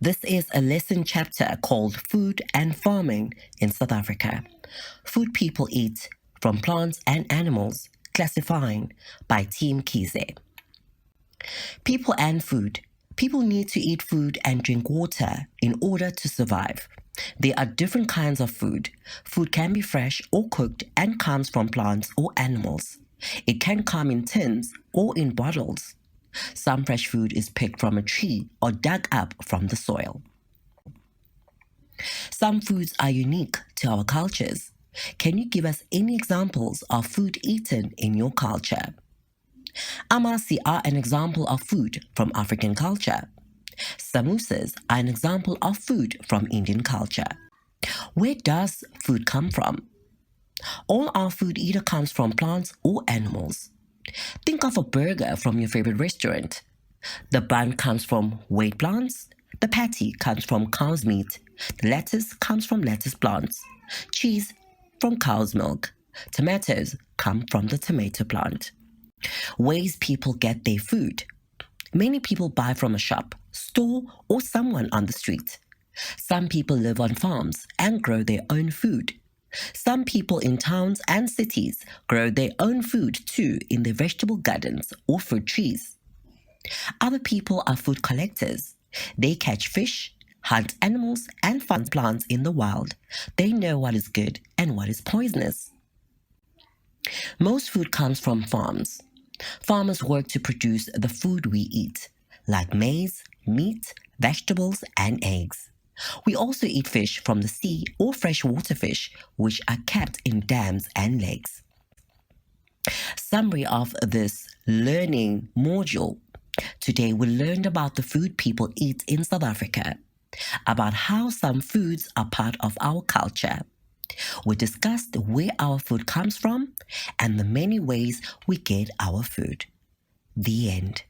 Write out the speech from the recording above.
This is a lesson chapter called Food and Farming in South Africa. Food people eat from plants and animals, classifying by Team Mkhize. People and food. People need to eat food and drink water in order to survive. There are different kinds of food. Food can be fresh or cooked and comes from plants or animals. It can come in tins or in bottles. Some fresh food is picked from a tree or dug up from the soil. Some foods are unique to our cultures. Can you give us any examples of food eaten in your culture? Amasi are an example of food from African culture. Samosas are an example of food from Indian culture. Where does food come from? All our food either comes from plants or animals. Think of a burger from your favorite restaurant. The bun comes from wheat plants. The patty comes from cow's meat. The lettuce comes from lettuce plants. Cheese from cow's milk. Tomatoes come from the tomato plant. Ways people get their food. Many people buy from a shop, store, or someone on the street. Some people live on farms and grow their own food. Some people in towns and cities grow their own food too in their vegetable gardens or fruit trees. Other people are food collectors. They catch fish, hunt animals, and find plants in the wild. They know what is good and what is poisonous. Most food comes from farms. Farmers work to produce the food we eat, like maize, meat, vegetables, and eggs. We also eat fish from the sea or freshwater fish, which are kept in dams and lakes. Summary of this learning module. Today we learned about the food people eat in South Africa, about how some foods are part of our culture. We discussed where our food comes from and the many ways we get our food. The end.